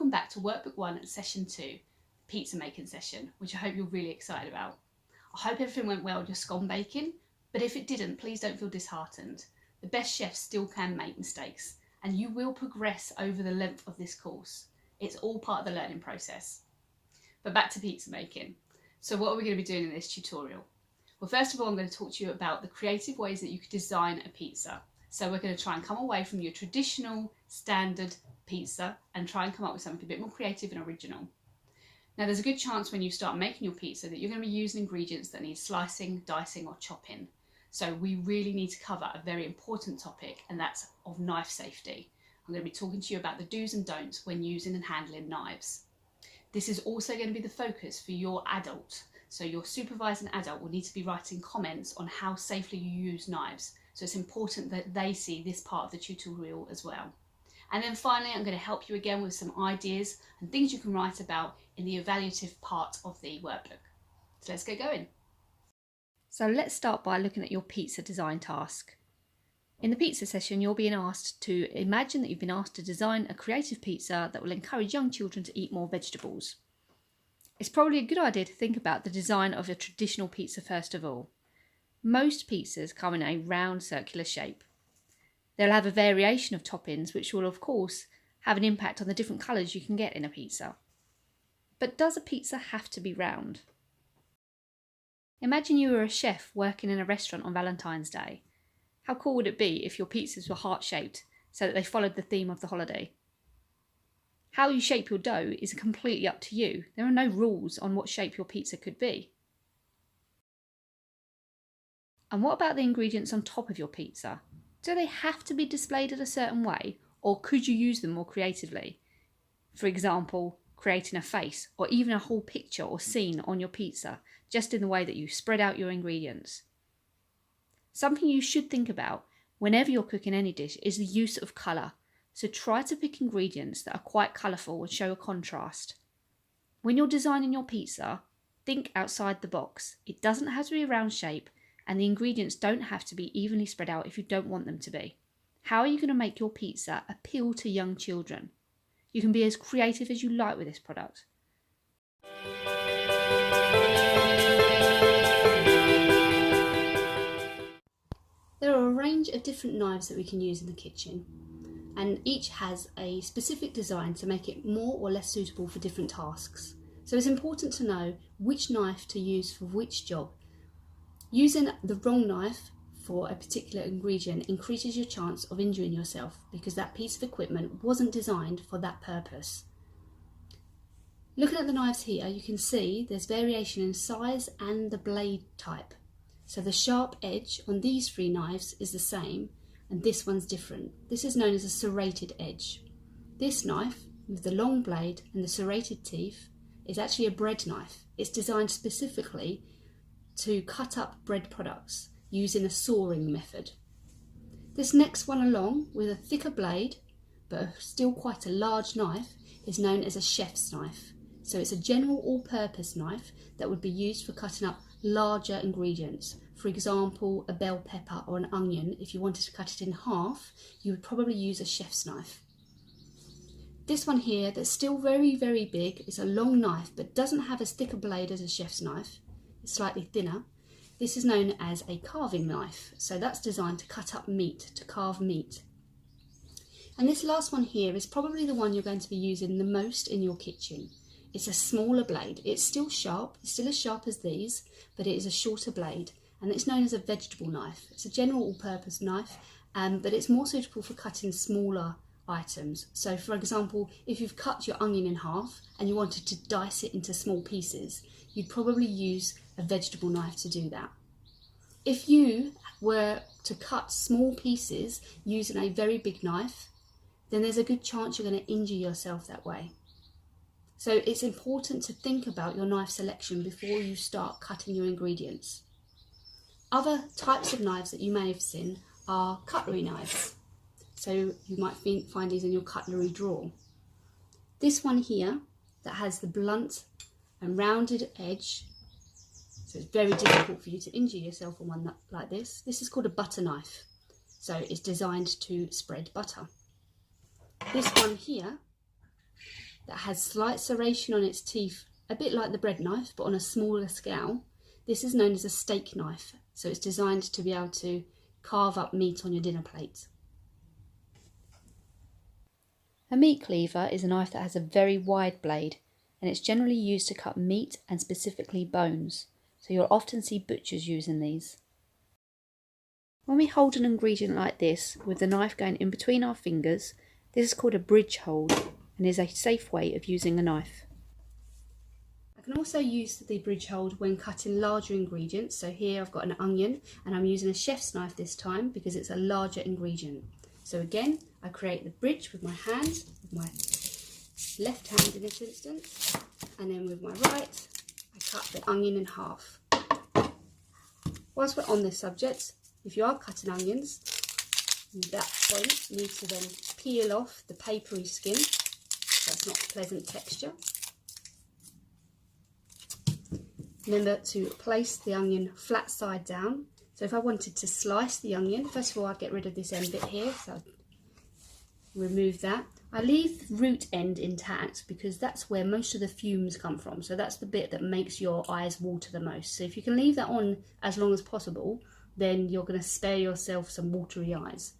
welcome back to Workbook 1 Session 2, Pizza Making Session, which I hope you're really excited about. I hope everything went well with your scone baking, but if it didn't, please don't feel disheartened. The best chefs still can make mistakes, and you will progress over the length of this course. It's all part of the learning process. But back to pizza making. So what are we going to be doing in this tutorial? Well, first of all, I'm going to talk to you about the creative ways that you could design a pizza. So we're going to try and come away from your traditional standard pizza and try and come up with something a bit more creative and original. Now, there's a good chance when you start making your pizza that you're going to be using ingredients that need slicing, dicing or chopping. So we really need to cover a very important topic, and that's of knife safety. I'm going to be talking to you about the do's and don'ts when using and handling knives. This is also going to be the focus for your adult. So your supervising adult will need to be writing comments on how safely you use knives. So it's important that they see this part of the tutorial as well. And then finally, I'm going to help you again with some ideas and things you can write about in the evaluative part of the workbook. So let's get going. So let's start by looking at your pizza design task. In the pizza session, you're being asked to imagine that you've been asked to design a creative pizza that will encourage young children to eat more vegetables. It's probably a good idea to think about the design of a traditional pizza first of all. Most pizzas come in a round circular shape. They'll have a variation of toppings which will of course have an impact on the different colours you can get in a pizza. But does a pizza have to be round? Imagine you were a chef working in a restaurant on Valentine's Day. How cool would it be if your pizzas were heart-shaped so that they followed the theme of the holiday? How you shape your dough is completely up to you. There are no rules on what shape your pizza could be. And what about the ingredients on top of your pizza? Do they have to be displayed in a certain way, or could you use them more creatively? For example, creating a face or even a whole picture or scene on your pizza, just in the way that you spread out your ingredients. Something you should think about whenever you're cooking any dish is the use of colour. So try to pick ingredients that are quite colourful and show a contrast. When you're designing your pizza, think outside the box. It doesn't have to be a round shape, and the ingredients don't have to be evenly spread out if you don't want them to be. How are you going to make your pizza appeal to young children? You can be as creative as you like with this product. There are a range of different knives that we can use in the kitchen, and each has a specific design to make it more or less suitable for different tasks. So it's important to know which knife to use for which job. Using the wrong knife for a particular ingredient increases your chance of injuring yourself because that piece of equipment wasn't designed for that purpose. Looking at the knives here, you can see there's variation in size and the blade type. So the sharp edge on these three knives is the same, and this one's different. This is known as a serrated edge. This knife with the long blade and the serrated teeth is actually a bread knife. It's designed specifically to cut up bread products using a sawing method. This next one along with a thicker blade but still quite a large knife is known as a chef's knife. So it's a general all-purpose knife that would be used for cutting up larger ingredients. For example, a bell pepper or an onion. If you wanted to cut it in half, you would probably use a chef's knife. This one here that's still very, very big is a long knife but doesn't have as thick a blade as a chef's knife. It's slightly thinner. This is known as a carving knife. So that's designed to cut up meat, to carve meat. And this last one here is probably the one you're going to be using the most in your kitchen. It's a smaller blade. It's still sharp, it's still as sharp as these, but it is a shorter blade, and it's known as a vegetable knife. It's a general all-purpose knife, but it's more suitable for cutting smaller items. So for example, if you've cut your onion in half and you wanted to dice it into small pieces, you'd probably use a vegetable knife to do that. If you were to cut small pieces using a very big knife, then there's a good chance you're going to injure yourself that way. So it's important to think about your knife selection before you start cutting your ingredients. Other types of knives that you may have seen are cutlery knives. So you might find these in your cutlery drawer. This one here that has the blunt and rounded edge, so it's very difficult for you to injure yourself on one like this. This is called a butter knife. So it's designed to spread butter. This one here that has slight serration on its teeth, a bit like the bread knife, but on a smaller scale. This is known as a steak knife, so it's designed to be able to carve up meat on your dinner plate. A meat cleaver is a knife that has a very wide blade, and it's generally used to cut meat and specifically bones, so you'll often see butchers using these. When we hold an ingredient like this, with the knife going in between our fingers, this is called a bridge hold and is a safe way of using a knife. I can also use the bridge hold when cutting larger ingredients. So here I've got an onion and I'm using a chef's knife this time because it's a larger ingredient. So again, I create the bridge with my hand, with my left hand in this instance, and then with my right, I cut the onion in half. Whilst we're on this subject, if you are cutting onions, at that point you need to then peel off the papery skin. That's not a pleasant texture. Remember to place the onion flat side down. So if I wanted to slice the onion, first of all I'd get rid of this end bit here, so I'd remove that. I leave the root end intact because that's where most of the fumes come from. So that's the bit that makes your eyes water the most. So if you can leave that on as long as possible, then you're going to spare yourself some watery eyes.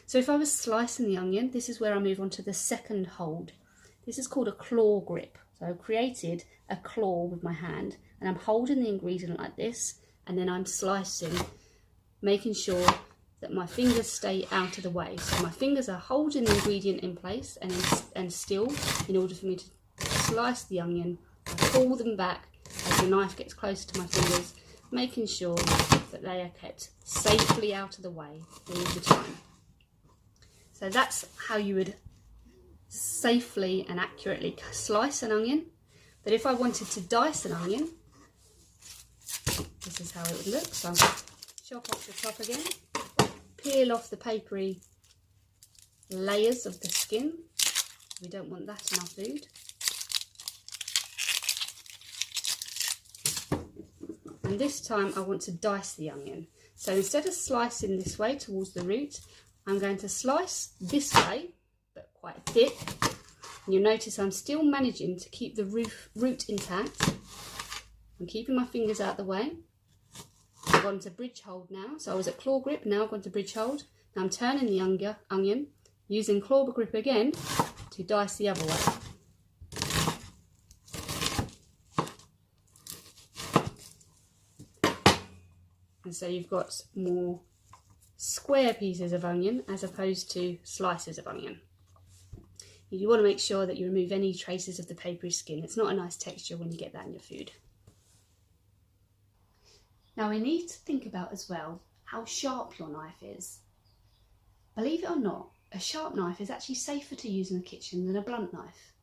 So if I was slicing the onion, this is where I move on to the second hold. This is called a claw grip. So I've created a claw with my hand and I'm holding the ingredient like this, and then I'm slicing, making sure that my fingers stay out of the way. So my fingers are holding the ingredient in place and still, in order for me to slice the onion, I pull them back as the knife gets closer to my fingers, making sure that they are kept safely out of the way all the time. So that's how you would safely and accurately slice an onion. But if I wanted to dice an onion, this is how it would look. So I'm going to chop off the top again, peel off the papery layers of the skin. We don't want that in our food. And this time I want to dice the onion. So instead of slicing this way towards the root, I'm going to slice this way, but quite thick. And you'll notice I'm still managing to keep the root intact. I'm keeping my fingers out the way. I've gone to bridge hold now. So I was at claw grip, now I've gone to bridge hold. Now I'm turning the onion, using claw grip again to dice the other way. And so you've got more square pieces of onion as opposed to slices of onion. You want to make sure that you remove any traces of the papery skin. It's not a nice texture when you get that in your food. Now we need to think about as well how sharp your knife is. Believe it or not, a sharp knife is actually safer to use in the kitchen than a blunt knife.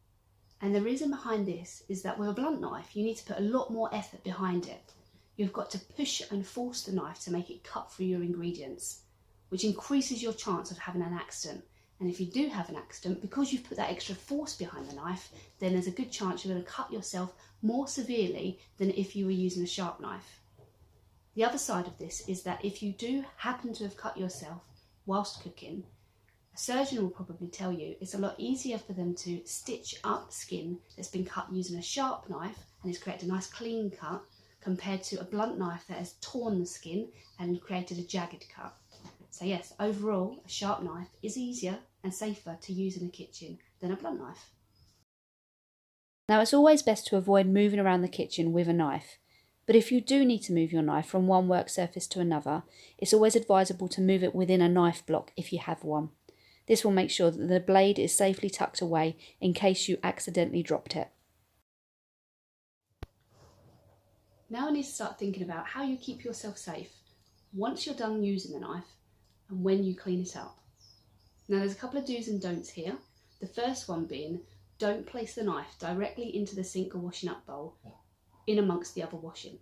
And the reason behind this is that with a blunt knife, you need to put a lot more effort behind it. You've got to push and force the knife to make it cut through your ingredients, which increases your chance of having an accident. And if you do have an accident, because you've put that extra force behind the knife, then there's a good chance you're going to cut yourself more severely than if you were using a sharp knife. The other side of this is that if you do happen to have cut yourself whilst cooking, a surgeon will probably tell you it's a lot easier for them to stitch up skin that's been cut using a sharp knife and it's created a nice clean cut, compared to a blunt knife that has torn the skin and created a jagged cut. So yes, overall, a sharp knife is easier and safer to use in the kitchen than a blunt knife. Now it's always best to avoid moving around the kitchen with a knife, but if you do need to move your knife from one work surface to another, it's always advisable to move it within a knife block if you have one. This will make sure that the blade is safely tucked away in case you accidentally dropped it. Now I need to start thinking about how you keep yourself safe once you're done using the knife and when you clean it up. Now there's a couple of do's and don'ts here. The first one being, don't place the knife directly into the sink or washing up bowl in amongst the other washing.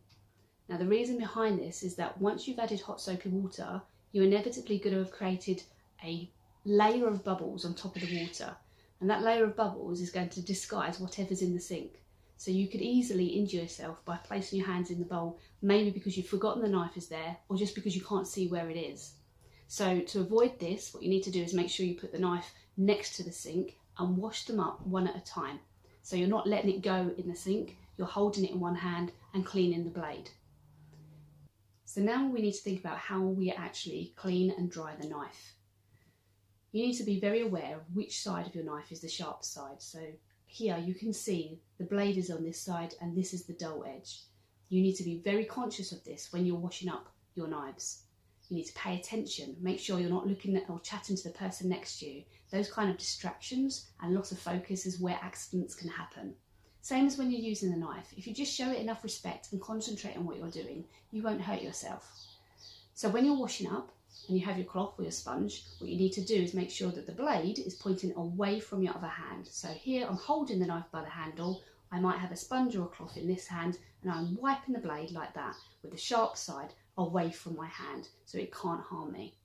Now the reason behind this is that once you've added hot soapy water, you're inevitably going to have created a layer of bubbles on top of the water, and that layer of bubbles is going to disguise whatever's in the sink. So you could easily injure yourself by placing your hands in the bowl, maybe because you've forgotten the knife is there or just because you can't see where it is. So to avoid this, what you need to do is make sure you put the knife next to the sink and wash them up one at a time. So you're not letting it go in the sink, you're holding it in one hand and cleaning the blade. So now we need to think about how we actually clean and dry the knife. You need to be very aware of which side of your knife is the sharp side. So here you can see the blade is on this side and this is the dull edge. You need to be very conscious of this when you're washing up your knives. You need to pay attention, make sure you're not looking at or chatting to the person next to you. Those kind of distractions and loss of focus is where accidents can happen. Same as when you're using the knife. If you just show it enough respect and concentrate on what you're doing, you won't hurt yourself. So when you're washing up and you have your cloth or your sponge, what you need to do is make sure that the blade is pointing away from your other hand. So here I'm holding the knife by the handle, I might have a sponge or a cloth in this hand and I'm wiping the blade like that with the sharp side away from my hand so it can't harm me.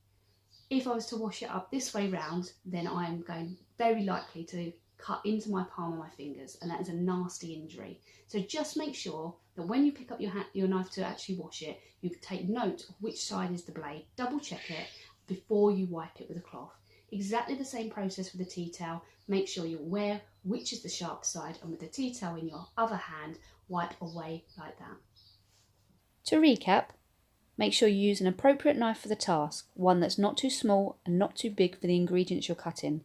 If I was to wash it up this way round, then I'm going very likely to cut into my palm of my fingers, and that is a nasty injury. So just make sure that when you pick up your knife to actually wash it, you take note of which side is the blade, double check it before you wipe it with a cloth. Exactly the same process with the tea towel. Make sure you're aware which is the sharp side, and with the tea towel in your other hand, wipe away like that. To recap, make sure you use an appropriate knife for the task, one that's not too small and not too big for the ingredients you're cutting.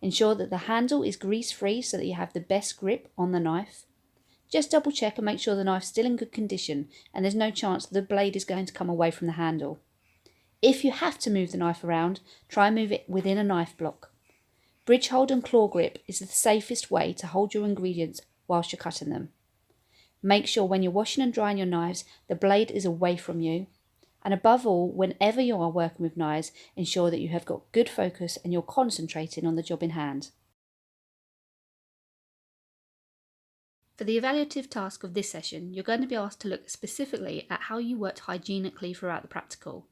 Ensure that the handle is grease-free so that you have the best grip on the knife. Just double check and make sure the knife's still in good condition and there's no chance that the blade is going to come away from the handle. If you have to move the knife around, try and move it within a knife block. Bridge hold and claw grip is the safest way to hold your ingredients whilst you're cutting them. Make sure when you're washing and drying your knives, the blade is away from you. And above all, whenever you are working with knives, ensure that you have got good focus and you're concentrating on the job in hand. For the evaluative task of this session, you're going to be asked to look specifically at how you worked hygienically throughout the practical.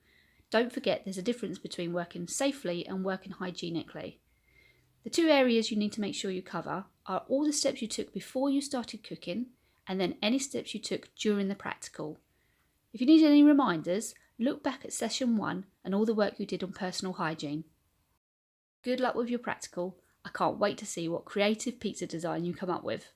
Don't forget there's a difference between working safely and working hygienically. The two areas you need to make sure you cover are all the steps you took before you started cooking and then any steps you took during the practical. If you need any reminders, look back at session 1 and all the work you did on personal hygiene. Good luck with your practical. I can't wait to see what creative pizza design you come up with.